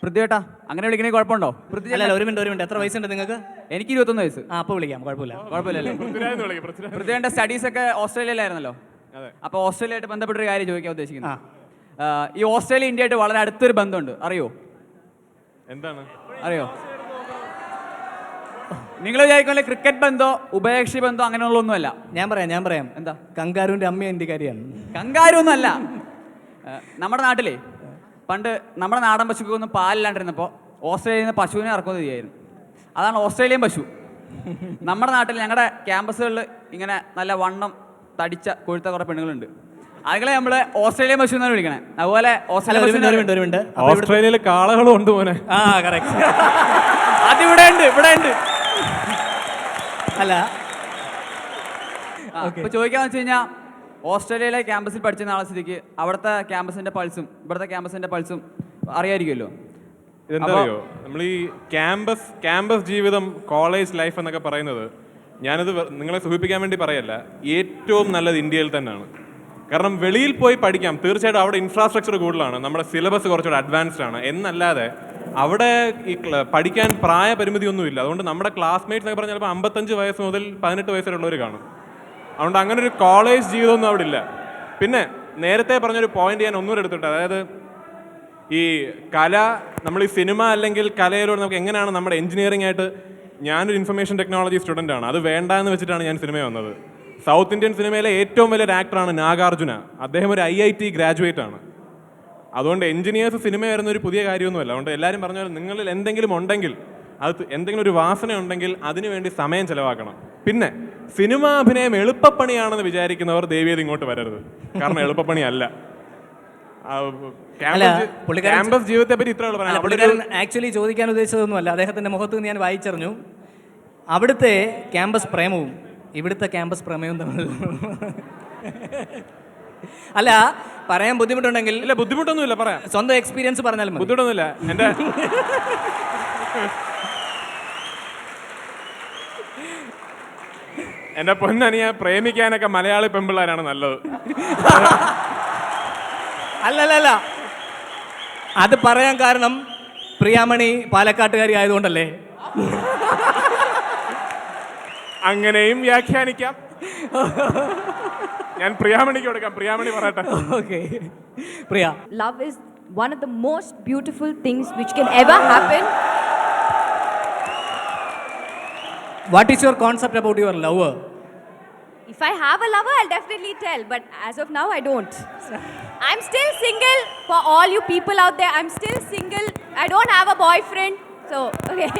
പൃഥ്വിയേട്ടാ അങ്ങനെ വിളിക്കണേ കുഴപ്പമുണ്ടോ? അല്ല ഒരു മിനിറ്റ് എത്ര വയസ്സുണ്ട് നിങ്ങൾക്ക്? എനിക്ക് 21 വയസ്സ്. അപ്പോൾ വിളിക്കാം, കുഴപ്പമില്ലല്ലേ? പൃഥ്വിയുടെ സ്റ്റഡീസ് ഒക്കെ ഓസ്ട്രേലിയയിലായിരുന്നല്ലോ. അപ്പോൾ ഓസ്ട്രേലിയയായിട്ട് ബന്ധപ്പെട്ടൊരു കാര്യം ചോദിക്കാൻ ഉദ്ദേശിക്കുന്നു. ഈ ഓസ്ട്രേലിയ ഇന്ത്യയായിട്ട് വളരെ അടുത്തൊരു ബന്ധമുണ്ട്, അറിയോ? എന്താണ്? അറിയോ? നിങ്ങൾ വിചാരിക്കുമല്ലേ ക്രിക്കറ്റ് ബന്ധോ ഉഭയകക്ഷി ബന്ധോ അങ്ങനെയുള്ളൊന്നുമല്ല. ഞാൻ പറയാം. എന്താ? കങ്കാരുവിന്റെ അമ്മ ഇന്ത്യക്കാരിയാണ്. കങ്കാരൊന്നുമല്ല. നമ്മുടെ നാട്ടിലെ പണ്ട് നമ്മുടെ നാടൻ പശുക്കൊന്നും പാലില്ലാണ്ടിരുന്നപ്പോൾ ഓസ്ട്രേലിയയിൽ നിന്ന് പശുവിനെ ഇറക്കുന്നത് ചെയ്യായിരുന്നു. അതാണ് ഓസ്ട്രേലിയൻ പശു. നമ്മുടെ നാട്ടിൽ ഞങ്ങളുടെ ക്യാമ്പസുകളിൽ ഇങ്ങനെ നല്ല വണ്ണം തടിച്ച കൊഴുത്ത കുറേ പെണ്ണുങ്ങളുണ്ട്. അതുങ്ങളെ നമ്മൾ ഓസ്ട്രേലിയൻ പശു എന്നാണ് വിളിക്കണേ. അതുപോലെ ഓസ്ട്രേലിയയിൽ കാളകളും ഉണ്ട് മോനെ. അതിവിടെ ഉണ്ട്. അല്ല ഇപ്പൊ ചോദിക്കാന്ന് വെച്ച് കഴിഞ്ഞാൽ ഓസ്ട്രേലിയയിലെ ക്യാമ്പസിൽ പഠിച്ച നാളെ സ്ഥിതിക്ക് അവിടുത്തെ ക്യാമ്പസിന്റെ പൾസും ഇവിടുത്തെ ക്യാമ്പസിന്റെ പൾസും അറിയായിരിക്കുമല്ലോ. ഇതെന്തറിയോ, നമ്മൾ ഈ ക്യാമ്പസ് ജീവിതം, കോളേജ് ലൈഫ് എന്നൊക്കെ പറയുന്നത്, ഞാനത് നിങ്ങളെ സൂചിപ്പിക്കാൻ വേണ്ടി പറയല്ല, ഏറ്റവും നല്ലത് ഇന്ത്യയിൽ തന്നെയാണ്. കാരണം വെളിയിൽ പോയി പഠിക്കാം, തീർച്ചയായിട്ടും അവിടെ ഇൻഫ്രാസ്ട്രക്ചർ കൂടുതലാണ്, നമ്മുടെ സിലബസ് കുറച്ചുകൂടെ അഡ്വാൻസ്ഡ് ആണ്. എന്നല്ലാതെ അവിടെ ഈ പഠിക്കാൻ പ്രായപരിമിതിയൊന്നുമില്ല. അതുകൊണ്ട് നമ്മുടെ ക്ലാസ്മേറ്റ്സ് എന്നൊക്കെ പറഞ്ഞാൽ ചിലപ്പോൾ 55 വയസ്സ് മുതൽ 18 വയസ്സ് വരെയുള്ളവർ കാണും. അതുകൊണ്ട് അങ്ങനെ ഒരു കോളേജ് ജീവിതമൊന്നും അവിടെ ഇല്ല. പിന്നെ നേരത്തെ പറഞ്ഞൊരു പോയിന്റ് ഞാൻ ഒന്നുകൂടെ എടുത്തിട്ട്, അതായത് ഈ കല, നമ്മൾ ഈ സിനിമ അല്ലെങ്കിൽ കലയിലൂടെ നമുക്ക് എങ്ങനെയാണ് നമ്മുടെ എഞ്ചിനീയറിംഗ് ആയിട്ട്, ഞാനൊരു ഇൻഫർമേഷൻ ടെക്നോളജി സ്റ്റുഡൻ്റ് ആണ്, അത് വേണ്ട എന്ന് വെച്ചിട്ടാണ് ഞാൻ സിനിമ വന്നത്. സൗത്ത് ഇന്ത്യൻ സിനിമയിലെ ഏറ്റവും വലിയൊരു ആക്ടറാണ് നാഗാർജുന. അദ്ദേഹം ഒരു IIT ഗ്രാജുവേറ്റ് ആണ്. അതുകൊണ്ട് എഞ്ചിനീയേഴ്സ് സിനിമ വരുന്ന ഒരു പുതിയ കാര്യമൊന്നുമല്ല. അതുകൊണ്ട് എല്ലാവരും പറഞ്ഞ പോലെ നിങ്ങളിൽ എന്തെങ്കിലും ഉണ്ടെങ്കിൽ, അത് എന്തെങ്കിലും ഒരു വാസന ഉണ്ടെങ്കിൽ അതിനുവേണ്ടി സമയം ചെലവാക്കണം. പിന്നെ സിനിമ അഭിനയം എളുപ്പപ്പണിയാണെന്ന് വിചാരിക്കുന്നവർ ദയവേത് ഇങ്ങോട്ട് വരരുത്. കാരണം എളുപ്പപ്പണിയല്ല. ക്യാമ്പസ് ജീവിതത്തെ പറ്റി ഇത്ര പുള്ളിക്കാരൻ ആക്ച്വലി ചോദിക്കാൻ ഉദ്ദേശിച്ചതൊന്നുമല്ല. അദ്ദേഹത്തിന്റെ മുഖത്ത് ഞാൻ വായിച്ചറിഞ്ഞു അവിടുത്തെ ക്യാമ്പസ് പ്രേമവും ഇവിടുത്തെ ക്യാമ്പസ് പ്രേമവും തമ്മിൽ. അല്ല, പറയാൻ ബുദ്ധിമുട്ടുണ്ടെങ്കിൽ. ഇല്ല, ബുദ്ധിമുട്ടൊന്നുമില്ല, പറയാം. സ്വന്തം എക്സ്പീരിയൻസ് പറഞ്ഞാലും ബുദ്ധിമുട്ടൊന്നുമില്ല. എന്റെ പൊന്നനിയ പ്രേമിക്കാനൊക്കെ മലയാളി പെമ്പിള്ളാരാണ് നല്ലത്. അല്ലല്ല, അത് പറയാൻ കാരണം പ്രിയാമണി പാലക്കാട്ടുകാരി ആയതുകൊണ്ടല്ലേ? അങ്ങനെയും വ്യാഖ്യാനിക്കാം. ഞാൻ പ്രിയാമണിക്ക് കൊടുക്കാം. പ്രിയാമണി പറയട്ടെ. Okay, Priya. Love is one of the most beautiful things which can ever happen. What is your concept about your lover? If I have a lover, I'll definitely tell. But as of now, I don't. I'm still single. For all you people out there, I'm still single. I don't have a boyfriend. So, okay.